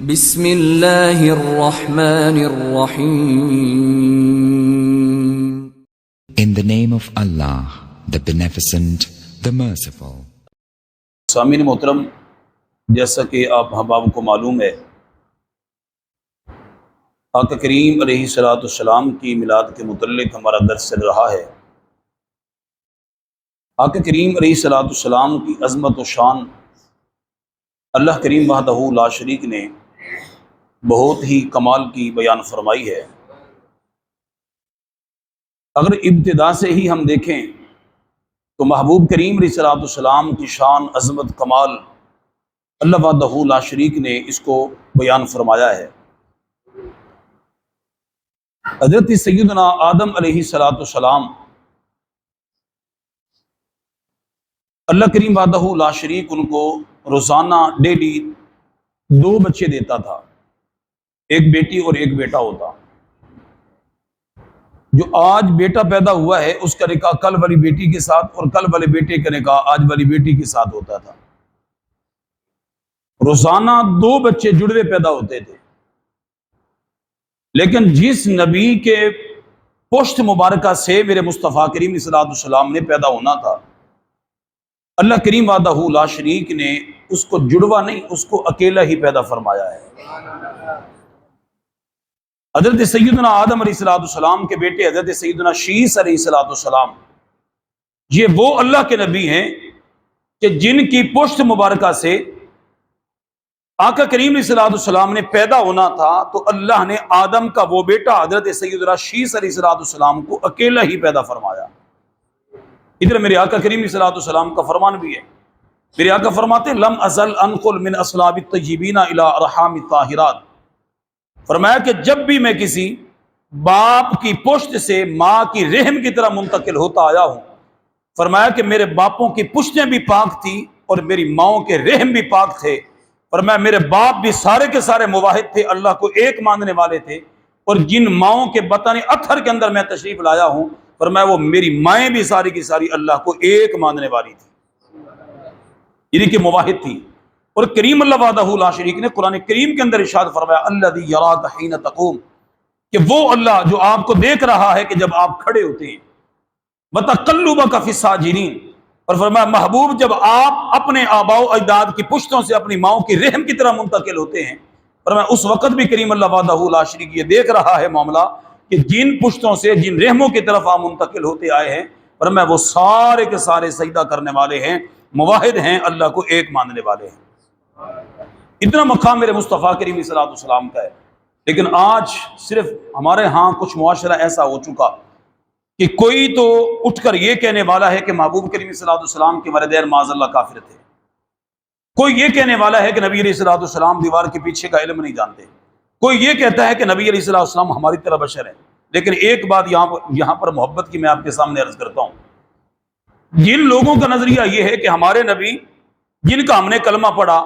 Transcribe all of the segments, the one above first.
بسم اللہ الرحمن الرحیم. In the name of Allah, the Beneficent, the Merciful. سامعین محترم، جیسا کہ آپ احباب کو معلوم ہے، آقا کریم علیہ السلام کی میلاد کے متعلق ہمارا درس چل رہا ہے۔ آقا کریم علیہ السلام کی عظمت و شان اللہ کریم وحدہ لا شریک نے بہت ہی کمال کی بیان فرمائی ہے۔ اگر ابتدا سے ہی ہم دیکھیں تو محبوب کریم علیہ السلام کی شان، عظمت، کمال اللہ وحدہ لا شریک نے اس کو بیان فرمایا ہے۔ حضرت سیدنا آدم علیہ السلام، اللہ کریم وحدہ لا شریک ان کو روزانہ ڈیلی 2 بچے دیتا تھا، ایک بیٹی اور ایک بیٹا ہوتا۔ جو آج بیٹا پیدا ہوا ہے اس کا نکاح کل والی بیٹی کے ساتھ، اور کل والے بیٹے کا نکاح آج والی بیٹی کے ساتھ ہوتا تھا۔ روزانہ 2 بچے جڑوے پیدا ہوتے تھے، لیکن جس نبی کے پشت مبارکہ سے میرے مصطفیٰ کریم صلی اللہ علیہ وسلم نے پیدا ہونا تھا، اللہ کریم وحدہ لا شریک نے اس کو جڑوا نہیں، اس کو اکیلا ہی پیدا فرمایا ہے۔ حضرت سیدنا آدم علیہ السلام کے بیٹے حضرت سیدنا شیس علیہ السلام، یہ وہ اللہ کے نبی ہیں کہ جن کی پشت مبارکہ سے آقا کریم علیہ السلام نے پیدا ہونا تھا، تو اللہ نے آدم کا وہ بیٹا حضرت سیدنا شیس علیہ السلام کو اکیلا ہی پیدا فرمایا۔ ادھر میرے آقا کریم علیہ السلام کا فرمان بھی ہے۔ میرے آقا فرماتے ہیں لم ازل انقل من اصلاب الطیبین الی ارحام الطاہرات، فرمایا کہ جب بھی میں کسی باپ کی پشت سے ماں کی رحم کی طرح منتقل ہوتا آیا ہوں، فرمایا کہ میرے باپوں کی پشتیں بھی پاک تھی اور میری ماؤں کے رحم بھی پاک تھے۔ فرمایا میرے باپ بھی سارے کے سارے موحد تھے، اللہ کو ایک ماننے والے تھے، اور جن ماؤں کے بطن اطہر کے اندر میں تشریف لایا ہوں، فرمایا وہ میری مائیں بھی ساری کی ساری اللہ کو ایک ماننے والی تھی، یعنی کہ موحد تھی۔ اور کریم اللہ وحدہ لا شریک نے قرآن کریم کے اندر ارشاد فرمایا الذی یراک حین تقوم، کہ وہ اللہ جو آپ کو دیکھ رہا ہے کہ جب آپ کھڑے ہوتے ہیں، وتقلبک فی الساجدین، اور فرمایا محبوب جب آپ اپنے آباء و اجداد کی پشتوں سے اپنی ماؤں کی رحم کی طرح منتقل ہوتے ہیں، فرمایا اس وقت بھی کریم اللہ وحدہ لا شریک یہ دیکھ رہا ہے معاملہ کہ جن پشتوں سے جن رحموں کی طرف آپ منتقل ہوتے آئے ہیں، فرمایا وہ سارے کے سارے سجدہ کرنے والے ہیں، موحد ہیں، اللہ کو ایک ماننے والے ہیں۔ اتنا مقام میرے مصطفیٰ کریم صلی اللہ علیہ وسلم کا ہے۔ لیکن آج صرف ہمارے ہاں کچھ معاشرہ ایسا ہو چکا کہ کوئی تو اٹھ کر یہ کہنے والا ہے کہ محبوب کریم صلی اللہ علیہ وسلم کے والدین معاذ اللہ کافر تھے، کوئی یہ کہنے والا ہے کہ نبی علیہ السلام دیوار کے پیچھے کا علم نہیں جانتے، کوئی یہ کہتا ہے کہ نبی علیہ السلام ہماری طرح بشر ہیں۔ لیکن ایک بات یہاں پر محبت کی میں آپ کے سامنے عرض کرتا ہوں، جن لوگوں کا نظریہ یہ ہے کہ ہمارے نبی جن کا ہم نے کلمہ پڑھا،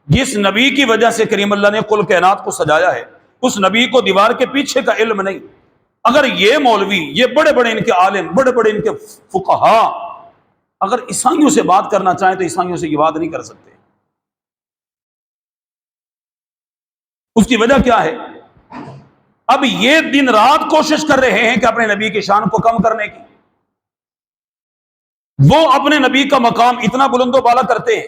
جس نبی کی وجہ سے کریم اللہ نے کل کائنات کو سجایا ہے، اس نبی کو دیوار کے پیچھے کا علم نہیں، اگر یہ مولوی، یہ بڑے بڑے ان کے عالم، بڑے بڑے ان کے فقہا اگر عیسائیوں سے بات کرنا چاہیں تو عیسائیوں سے یہ بات نہیں کر سکتے۔ اس کی وجہ کیا ہے؟ اب یہ دن رات کوشش کر رہے ہیں کہ اپنے نبی کی شان کو کم کرنے کی، وہ اپنے نبی کا مقام اتنا بلند و بالا کرتے ہیں،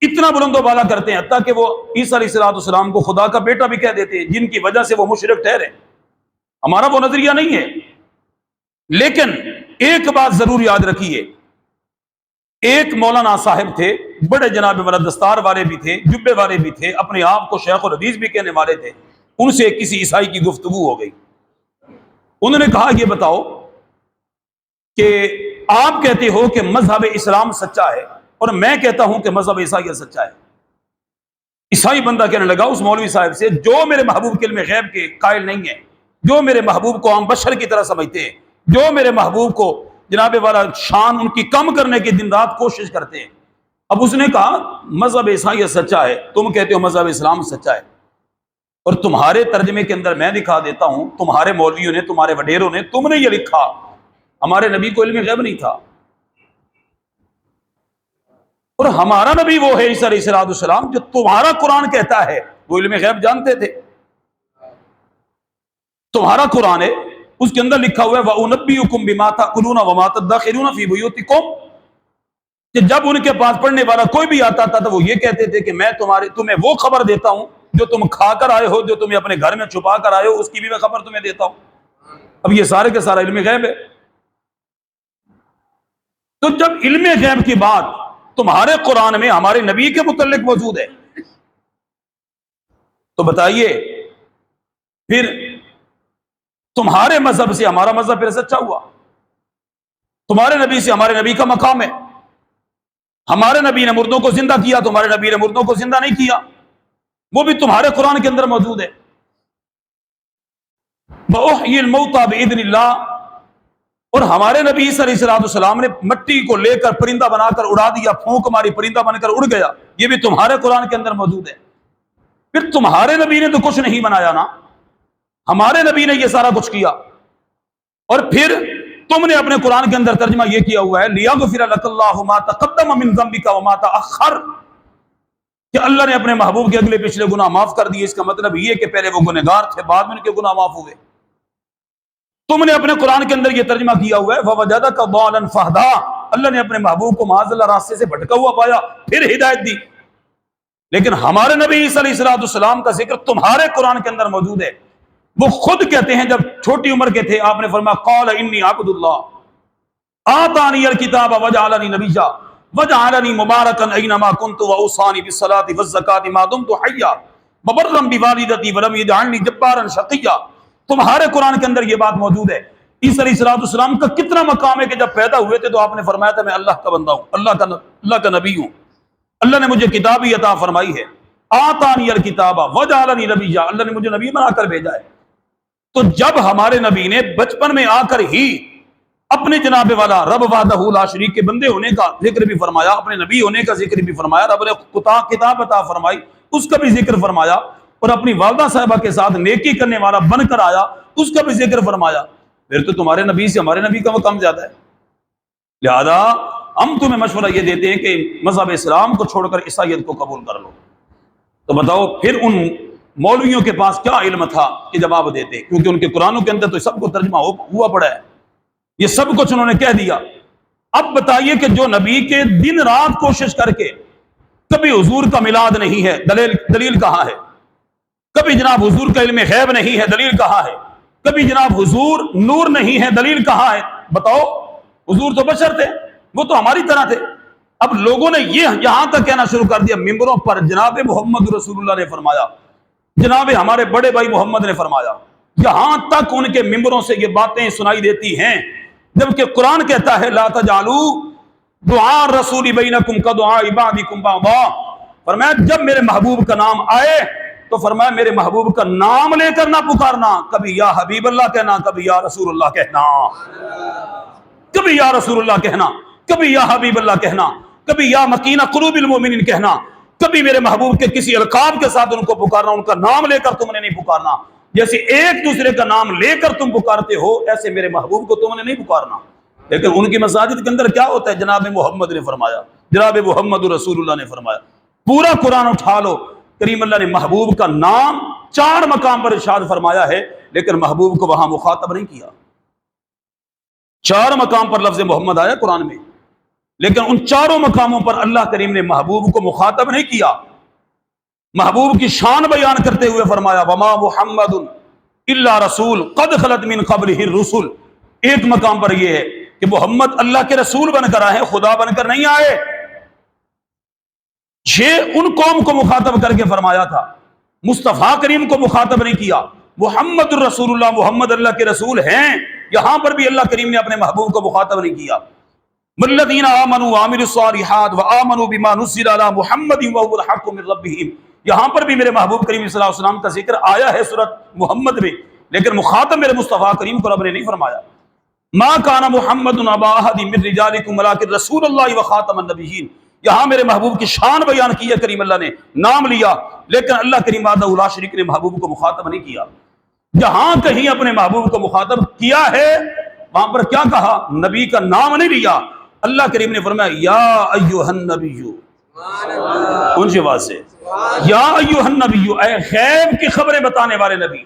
اتنا بلند و بالا کرتے ہیں، حتیٰ کہ وہ عیسیٰ علیہ السلام کو خدا کا بیٹا بھی کہہ دیتے ہیں، جن کی وجہ سے وہ مشرک ٹھہرے۔ ہمارا وہ نظریہ نہیں ہے، لیکن ایک بات ضرور یاد رکھیے، ایک مولانا صاحب تھے، بڑے جناب والا دستار والے بھی تھے، جبے والے بھی تھے، اپنے آپ کو شیخ الحدیث بھی کہنے والے تھے۔ ان سے کسی عیسائی کی گفتگو ہو گئی، انہوں نے کہا یہ بتاؤ کہ آپ کہتے ہو کہ مذہب اسلام سچا ہے اور میں کہتا ہوں کہ مذہب عیسائیت سچا ہے۔ عیسائی بندہ کہنے لگا اس مولوی صاحب سے جو میرے محبوب کے علم غیب کے قائل نہیں ہے، جو میرے محبوب کو عام بشر کی طرح سمجھتے ہیں، جو میرے محبوب کو جناب والا شان ان کی کم کرنے کی دن رات کوشش کرتے ہیں۔ اب اس نے کہا مذہب عیسائیت سچا ہے، تم کہتے ہو مذہب اسلام سچا ہے، اور تمہارے ترجمے کے اندر میں دکھا دیتا ہوں، تمہارے مولویوں نے، تمہارے وڈیروں نے، تم نے یہ لکھا ہمارے نبی کو علم غیب نہیں تھا، اور ہمارا نبی وہ ہے عیسیٰ علیہ السلام جو تمہارا قرآن کہتا ہے وہ علم غیب جانتے تھے. تمہارا قرآن ہے، اس کے اندر لکھا ہوا ہے وَأُنَبِّئُكُم بِمَا تَأْكُلُونَ وَمَا تَدَّخِرُونَ فِي بُيُوتِكُمْ، کہ جب ان کے پاس پڑھنے والا کوئی بھی آتا تھا تو وہ یہ کہتے تھے کہ میں تمہیں وہ خبر دیتا ہوں جو تم کھا کر آئے ہو، جو تمہیں اپنے گھر میں چھپا کر آئے ہو، اس کی بھی میں خبر تمہیں دیتا ہوں. اب یہ سارے کے سارا علم غیب ہے. تو جب علم غیب کی بات تمہارے قرآن میں ہمارے نبی کے متعلق موجود ہے تو بتائیے پھر تمہارے مذہب سے ہمارا مذہب پھر سچا ہوا؟ تمہارے نبی سے ہمارے نبی کا مقام ہے. ہمارے نبی نے مردوں کو زندہ کیا، تمہارے نبی نے مردوں کو زندہ نہیں کیا، وہ بھی تمہارے قرآن کے اندر موجود ہے. وَأُحْيِي الْمَوْتَى بِإِذْنِ اللَّهِ، اور ہمارے نبی صلی اللہ علیہ وسلم نے مٹی کو لے کر پرندہ بنا کر اڑا دیا، پھونک ماری پرندہ بن کر اڑ گیا، یہ بھی تمہارے قرآن کے اندر موجود ہے. پھر تمہارے نبی نے تو کچھ نہیں بنایا نا، ہمارے نبی نے یہ سارا کچھ کیا. اور پھر تم نے اپنے قرآن کے اندر ترجمہ یہ کیا ہوا ہے لِيَغْفِرَ لَكَ اللَّهُ مَا تَقَدَّمَ مِن ذَنبِكَ وَمَا تَأَخَّرَ، کہ اللہ نے اپنے محبوب کے اگلے پچھلے گناہ معاف کر دیے. اس کا مطلب یہ کہ پہلے وہ گنہگار تھے، بعد میں ان کے گناہ معاف ہوئے. تم نے اپنے قرآن کے اندر یہ ترجمہ کیا ہوا ہے وَوَجَدَكَ ضَالًا فَهَدَىٰ، اللہ نے اپنے محبوب کو معاذ اللہ راستے سے بھٹکا ہوا پایا، پھر ہدایت دی. لیکن ہمارے نبی صلی اللہ علیہ وسلم کا ذکر تمہارے قرآن کے اندر موجود ہے. وہ خود کہتے ہیں جب چھوٹی عمر کے تھے آپ نے فرمایا قال انی عبد اللہ آتانی الکتاب وجعلنی نبیا وجعلنی مبارکا اینما کنت واوصانی بالصلاۃ والزکاۃ ما دمت حیا وبرا بوالدتی ولم یجعلنی جبارا شقیا. تمہارے قرآن کے اندر یہ بات موجود ہے. عیسی علیہ السلام کا کتنا مقام ہے کہ جب پیدا ہوئے تھے تو آپ نے فرمایا تھا میں اللہ کا بندہ ہوں، اللہ کا نبی ہوں، اللہ نے مجھے کتاب ہی عطا فرمائی ہے. آتانی الکتاب وجعلنی نبیا، اللہ نے مجھے نبی بنا کر بھیجا ہے. تو جب ہمارے نبی نے بچپن میں آ کر ہی اپنے جناب والا رب وحدہ لا شریک کے بندے ہونے کا ذکر بھی فرمایا، اپنے نبی ہونے کا ذکر بھی فرمایا، رب نے کتاب عطا فرمائی اس کا بھی ذکر فرمایا، اور اپنی والدہ صاحبہ کے ساتھ نیکی کرنے والا بن کر آیا اس کا بھی ذکر فرمایا. پھر تو تمہارے نبی سے ہمارے نبی کا مقام زیادہ ہے. لہذا ہم تمہیں مشورہ یہ دیتے ہیں کہ مذہب اسلام کو چھوڑ کر عیسائیت کو قبول کر لو. تو بتاؤ پھر ان مولویوں کے پاس کیا علم تھا کہ جواب دیتے، کیونکہ ان کے قرآنوں کے اندر تو سب کو ترجمہ ہوا پڑا ہے، یہ سب کچھ انہوں نے کہہ دیا. اب بتائیے کہ جو نبی کے دن رات کوشش کر کے کبھی حضور کا میلاد نہیں ہے، دلیل کہاں ہے؟ کبھی جناب حضور کا علم غیب نہیں ہے، دلیل کہاں ہے؟ کبھی جناب حضور نور نہیں ہے، دلیل کہاں ہے؟ بتاؤ، حضور تو بشر تھے، وہ تو ہماری طرح تھے. اب لوگوں نے یہ یہاں تک کہنا شروع کر دیا ممبروں پر جناب محمد رسول اللہ نے فرمایا، جناب ہمارے بڑے بھائی محمد نے فرمایا، یہاں تک ان کے ممبروں سے یہ باتیں سنائی دیتی ہیں، جبکہ قرآن کہتا ہے لا تجعلوا دعاء الرسول بینکم کدعاء بعضکم بعضا. فرمایا جب میرے محبوب کا نام آئے تو فرمایا میرے محبوب کا نام لے کر نہ پکارنا، کبھی یا حبیب اللہ کہنا، کبھی یا رسول اللہ کہنا، کبھی یا رسول اللہ کہنا، کبھی یا حبیب اللہ کہنا، کبھی یا مکین قلوب المؤمنین کہنا. کبھی میرے محبوب کے کسی القاب کے ساتھ ان کو پکارنا، ان کا نام لے کر تم نے نہیں پکارنا. جیسے ایک دوسرے کا نام لے کر تم پکارتے ہو ایسے میرے محبوب کو تم نے نہیں پکارنا. لیکن ان کی مساجد کے اندر کیا ہوتا ہے؟ جناب محمد نے فرمایا، جناب محمد رسول اللہ نے فرمایا. پورا قرآن اٹھا لو، کریم اللہ نے محبوب کا نام 4 مقام پر ارشاد فرمایا ہے، لیکن محبوب کو وہاں مخاطب نہیں کیا. 4 مقام پر لفظ محمد آیا قرآن میں، لیکن ان 4 مقاموں پر اللہ کریم نے محبوب کو مخاطب نہیں کیا. محبوب کی شان بیان کرتے ہوئے فرمایا وما محمد الا رسول قد خلت من قبلہ الرسل. ایک مقام پر یہ ہے کہ محمد اللہ کے رسول بن کر آئے، خدا بن کر نہیں آئے. یہ ان قوم کو مخاطب کر کے فرمایا تھا، مصطفیٰ کریم کو مخاطب نہیں کیا. محمد الرسول اللہ، محمد اللہ کے رسول ہیں، یہاں پر بھی اللہ کریم نے اپنے محبوب کو مخاطب نہیں کیا. والذین آمنوا وعملوا الصالحات وآمنوا بما نزل علی محمد وهو الحق من ربهم. یہاں پر بھی میرے محبوب کریم صلی اللہ علیہ وسلم کا ذکر آیا ہے سورۃ محمد میں، لیکن مخاطب میرے مصطفیٰ کریم کو رب نے نہیں فرمایا. ما کان محمد ابا احد من رجالکم ولکن رسول اللہ وخاتم النبیین. یہاں میرے محبوب کی شان بیان کی ہے، کریم اللہ نے نام لیا، لیکن اللہ کریم وحدہ لا شریک نے محبوب کو مخاطب نہیں کیا. جہاں کہیں اپنے محبوب کو مخاطب کیا ہے وہاں پر کیا کہا؟ نبی کا نام نہیں لیا. اللہ کریم نے فرمایا یا ایھا النبی، اونچی آواز سے یا ایھا النبی، اے غیب کی خبریں بتانے والے نبی،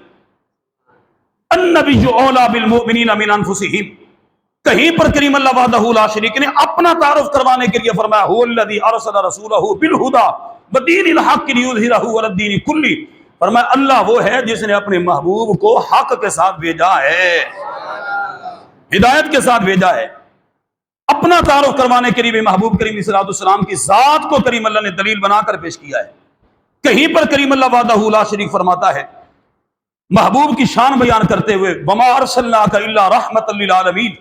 النبی اولی بالمؤمنین من انفسہم، کہیں پر کریم اللہ وحدہ لا شریک نے اپنا تعارف کروانے کے لیے فرمایا هو الذی ارسل رسولہ بالہدی ودین الحق لیظہرہ علی الدین کلہ، فرمایا اللہ وہ ہے جس نے اپنے محبوب کو حق کے ساتھ بھیجا ہے، ہدایت کے ساتھ بھیجا ہے۔ اپنا تعارف کروانے کے لیے محبوب کریم صلی اللہ علیہ وسلم کی ذات کو کریم اللہ نے دلیل بنا کر پیش کیا ہے۔ کہیں پر کریم اللہ وحدہ لا شریک فرماتا ہے محبوب کی شان بیان کرتے ہوئے وما ارسلناک الا رحمۃ للعالمین،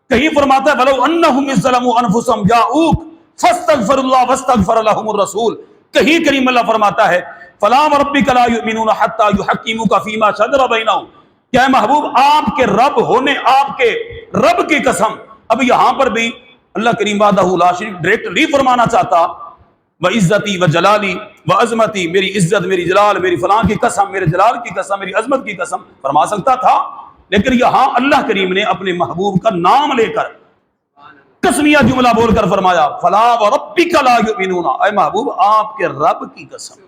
کہیں فرماتا ہے ولو انہم اذ ظلموا انفسہم جاؤک فاستغفروا اللہ واستغفر لهم الرسول، کہیں کریم اللہ فرماتا ہے فلا وربک لا یؤمنون حتی یحکموک فیما شجر بینہم، کیا محبوب آپ کے رب ہونے، آپ کے رب کی قسم، اب یہاں پر بھی اللہ کریم وحدہ لا شریک ڈائریکٹلی فرمانا چاہتا وعزتی وجلالی وعظمتی، میری عزت میری جلال میری فلاں کی قسم، میرے جلال کی قسم میری عظمت کی قسم فرما سکتا تھا، لیکن یہاں اللہ کریم نے اپنے محبوب کا نام لے کر قسمیہ جملہ بول کر فرمایا فلا وربک لا یؤمنون، اے محبوب آپ کے رب کی قسم،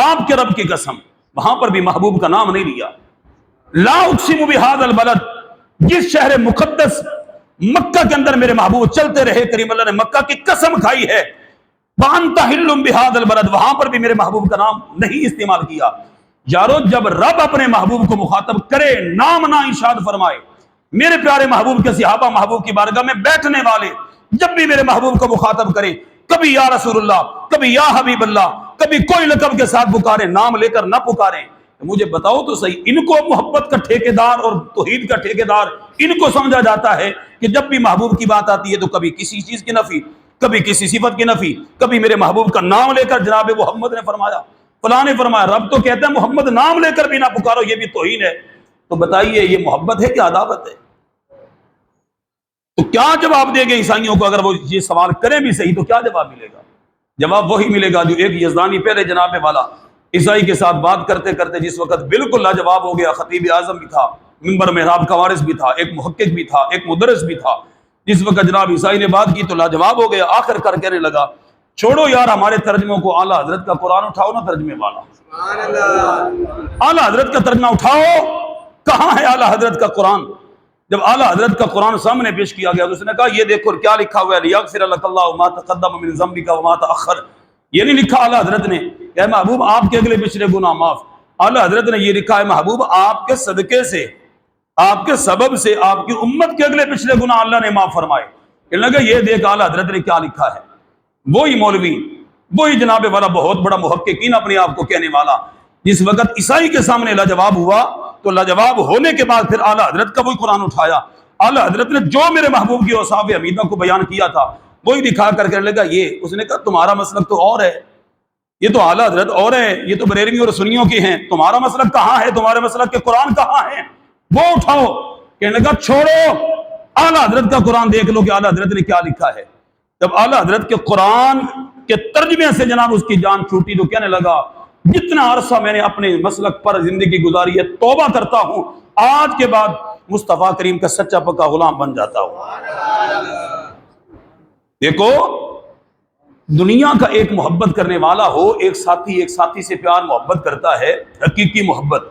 آپ کے رب کی قسم، وہاں پر بھی محبوب کا نام نہیں لیا۔ لا اقسم بہذا البلد، جس شہر مقدس مکہ کے اندر میرے محبوب چلتے رہے، کریم اللہ نے مکہ کی قسم کھائی ہے، وَأَنْتَ حِلٌّ بِهَذَا الْبَلَدِ، وہاں پر بھی میرے محبوب کا نام نہیں استعمال کیا۔ یارو جب رب اپنے محبوب کو مخاطب کرے نام نہ ارشاد فرمائے، میرے پیارے محبوب کے صحابہ محبوب کی بارگاہ میں بیٹھنے والے جب بھی میرے محبوب کو مخاطب کریں، کبھی یا رسول اللہ، کبھی یا حبیب اللہ، کبھی کوئی لقب کے ساتھ پکاریں، نام لے کر نہ پکاریں، مجھے بتاؤ تو صحیح، ان کو محبت کا ٹھیکیدار اور توحید کا ٹھیکیدار ان کو سمجھا جاتا ہے کہ جب بھی محبوب کی بات آتی ہے تو کبھی کسی چیز کی نفی، کبھی کسی صفت کی نفی، کبھی میرے محبوب کا نام لے کر جناب محمد نے فرمایا، فلاں نے فرمایا، رب تو کہتا ہے محمد نام لے کر بھی نہ پکارو، یہ بھی توہین ہے۔ تو بتائیے یہ محبت ہے کہ عداوت ہے؟ تو کیا جواب دے گے عیسائیوں کو اگر وہ یہ سوال کریں بھی صحیح تو کیا جواب ملے گا؟ جواب وہی ملے گا جو ایک یزدانی پہلے جناب والا عیسائی کے ساتھ بات کرتے کرتے جس وقت بالکل لاجواب ہو گیا، خطیب اعظم بھی تھا، منبر محراب کا وارث بھی تھا، ایک محقق بھی تھا، ایک مدرس بھی تھا، جس وقت جناب عیسائی نے بات کی تو لاجواب ہو گیا، آخر کر کہنے لگا چھوڑو یار ہمارے ترجموں کو، اعلیٰ حضرت کا قرآن اٹھاؤ نا ترجمے والا، اعلیٰ حضرت کا ترجمہ اٹھاؤ، کہاں ہے اعلیٰ حضرت کا قرآن؟ جب اعلیٰ حضرت کا قرآن سامنے پیش کیا گیا تو اس نے کہا یہ دیکھو کیا لکھا ہوا ہے، لیغفر لک اللہ ما تقدم من ذنبک وما تأخر، یہ نہیں لکھا اعلیٰ حضرت نے کہ محبوب آپ کے اگلے پچھلے گناہ معاف، اعلیٰ حضرت نے یہ لکھا ہے محبوب آپ کے صدقے سے، آپ کے سبب سے آپ کی امت کے اگلے پچھلے گناہ اللہ نے معاف فرمائے۔ کہنے لگا یہ دیکھ اعلیٰ حضرت نے کیا لکھا ہے، وہی مولوی، وہی جناب والا بہت بڑا محققین اپنے آپ کو کہنے والا، جس وقت عیسائی کے سامنے لاجواب ہوا تو لاجواب ہونے کے بعد پھر اعلیٰ حضرت کا وہی قرآن اٹھایا، اعلیٰ حضرت نے جو میرے محبوب کی اوصاف حمیدہ کو بیان کیا تھا وہی دکھا کر کہنے لگا یہ، اس نے کہا تمہارا مسلک تو اور ہے، یہ تو اعلیٰ حضرت اور ہے، یہ تو بریلوی اور سنیوں کی ہیں، تمہارا مسلک کہاں ہے، تمہارے مسلک کے قرآن کہاں ہیں، وہ اٹھاؤ۔ کہنے لگا چھوڑو اعلیٰ حضرت کا قرآن دیکھ لو کہ اعلیٰ حضرت نے کیا لکھا ہے۔ جب اعلیٰ حضرت کے قرآن کے ترجمے سے جناب اس کی جان چھوٹی تو کہنے لگا جتنا عرصہ میں نے اپنے مسلک پر زندگی گزاری ہے توبہ کرتا ہوں، آج کے بعد مصطفیٰ کریم کا سچا پکا غلام بن جاتا ہوں۔ دیکھو دنیا کا ایک محبت کرنے والا ہو، ایک ساتھی سے پیار محبت کرتا ہے، حقیقی محبت،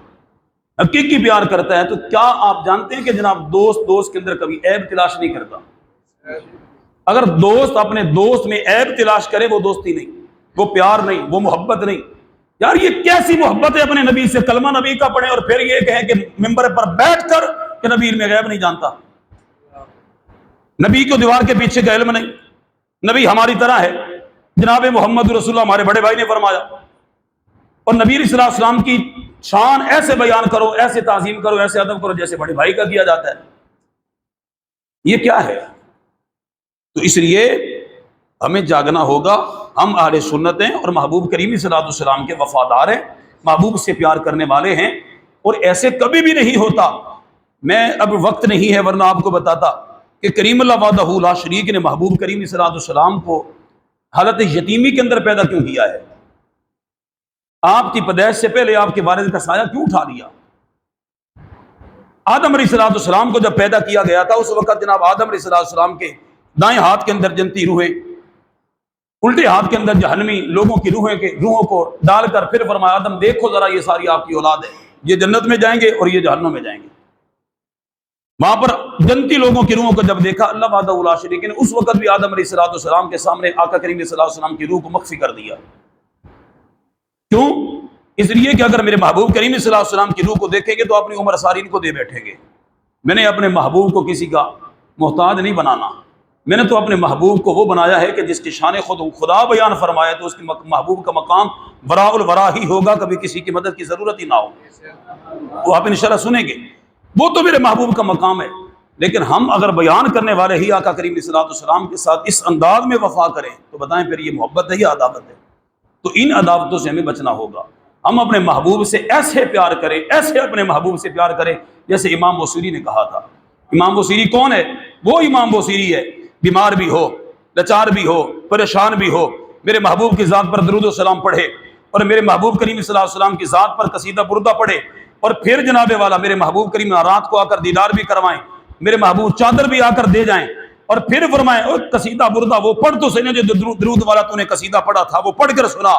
حقیقی پیار کرتا ہے، تو کیا آپ جانتے ہیں کہ جناب دوست کے اندر کبھی عیب تلاش نہیں کرتا؟ اگر دوست اپنے دوست میں عیب تلاش کرے وہ دوستی نہیں، وہ پیار نہیں، وہ محبت نہیں۔ یار یہ کیسی محبت ہے اپنے نبی سے، کلمہ نبی کا پڑھیں اور پھر یہ کہیں کہ ممبر پر بیٹھ کر کہ نبی علم غیب نہیں جانتا، نبی کو دیوار کے پیچھے کا علم نہیں، نبی ہماری طرح ہے، جناب محمد رسول اللہ ہمارے بڑے بھائی نے فرمایا، اور نبی علیہ الصلوۃ والسلام کی شان ایسے بیان کرو، ایسے تعظیم کرو، ایسے ادب کرو جیسے بڑے بھائی کا کیا جاتا ہے، یہ کیا ہے؟ تو اس لیے ہمیں جاگنا ہوگا، ہم اہل سنت ہیں اور محبوب کریم صلی اللہ علیہ وسلم کے وفادار ہیں، محبوب سے پیار کرنے والے ہیں، اور ایسے کبھی بھی نہیں ہوتا، میں اب وقت نہیں ہے ورنہ آپ کو بتاتا کہ کریم اللہ وحدہ لا شریک نے محبوب کریم صلی اللہ علیہ وسلم کو حالت یتیمی کے اندر پیدا کیوں کیا ہے؟ آپ کی پیدائش سے پہلے آپ کے والد کا سایہ کیوں اٹھا لیا؟ آدم علیہ السلام کو جب پیدا کیا گیا تھا اس وقت جناب آدم علیہ السلام کے دائیں ہاتھ کے اندر جنتی روحیں الٹے ہاتھ کے اندر جہنمی لوگوں کی روحوں کو ڈال کر پھر فرمایا آدم دیکھو ذرا یہ ساری آپ کی اولاد ہے، یہ جنت میں جائیں گے اور یہ جہنم میں جائیں گے۔ وہاں پر جنتی لوگوں کی روحوں کو جب دیکھا اللہ وحدہ لا شریک نے اس وقت بھی آدم علیہ السلام کے سامنے آقا کریم صلی اللہ علیہ وسلم کی روح کو مخفی کر دیا۔ کیوں؟ اس لیے کہ اگر میرے محبوب کریم صلی اللہ علیہ وسلم کی روح کو دیکھیں گے تو اپنی عمر ساری ان کو دے بیٹھیں گے۔ میں نے اپنے محبوب کو کسی کا محتاج نہیں بنانا، میں نے تو اپنے محبوب کو وہ بنایا ہے کہ جس کی شان خود خدا بیان فرمایا تو اس کے محبوب کا مقام وراء الورا ہی ہوگا، کبھی کسی کی مدد کی ضرورت ہی نہ ہو۔ وہ آپ انشاءاللہ سنیں گے، وہ تو میرے محبوب کا مقام ہے۔ لیکن ہم اگر بیان کرنے والے ہی آقا کریم صلی اللہ علیہ وسلم کے ساتھ اس انداز میں وفا کریں تو بتائیں پھر یہ محبت ہے یا عداوت ہے؟ تو ان عداوتوں سے ہمیں بچنا ہوگا۔ ہم اپنے محبوب سے ایسے پیار کریں، ایسے اپنے محبوب سے پیار کریں جیسے امام بوصیری نے کہا تھا۔ امام بوصیری کون ہے؟ وہ امام بوصیری ہے، بیمار بھی ہو، لاچار بھی ہو، پریشان بھی ہو، میرے محبوب کی ذات پر درود و سلام پڑھے اور میرے محبوب کریم صلی اللہ علیہ وسلم کی ذات پر قصیدہ بردہ پڑھے، اور پھر جناب والا میرے محبوب کریم رات کو آ کر دیدار بھی کروائیں، میرے محبوب چادر بھی آ کر دے جائیں، اور پھر فرمائیں اور قصیدہ بردہ وہ پڑھ تو سنے جو درود والا تو نے قصیدہ پڑھا تھا وہ پڑھ کر سنا،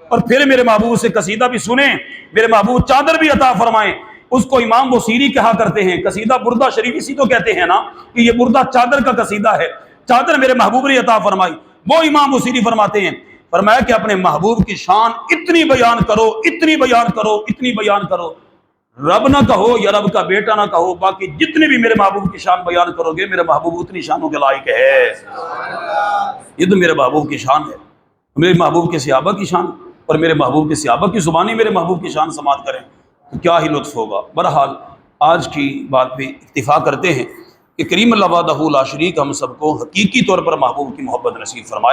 اور پھر میرے محبوب سے قصیدہ بھی سنیں، میرے محبوب چادر بھی عطا فرمائیں۔ اس کو امام بوصیری کہا کرتے ہیں، قصیدہ بردہ شریف اسی تو کہتے ہیں نا کہ یہ بردہ چادر کا قصیدہ ہے، چادر میرے محبوب نے عطا فرمائی۔ وہ امام بوصیری فرماتے ہیں، فرمایا کہ اپنے محبوب کی شان اتنی بیان کرو، اتنی بیان کرو، اتنی بیان کرو، رب نہ کہو یا رب کا بیٹا نہ کہو، باقی جتنے بھی میرے محبوب کی شان بیان کرو گے میرے محبوب اتنی شانوں کے لائق ہے۔ یہ تو میرے محبوب کی شان ہے، میرے محبوب کے صحابہ کی شان، اور میرے محبوب کے صحابہ کی زبانی میرے محبوب کی شان سماعت کریں تو کیا ہی لطف ہوگا۔ بہرحال آج کی بات پہ اکتفا کرتے ہیں کہ کریم اللہ وحدہ لا شریک ہم سب کو حقیقی طور پر محبوب کی محبت نصیب فرمائے۔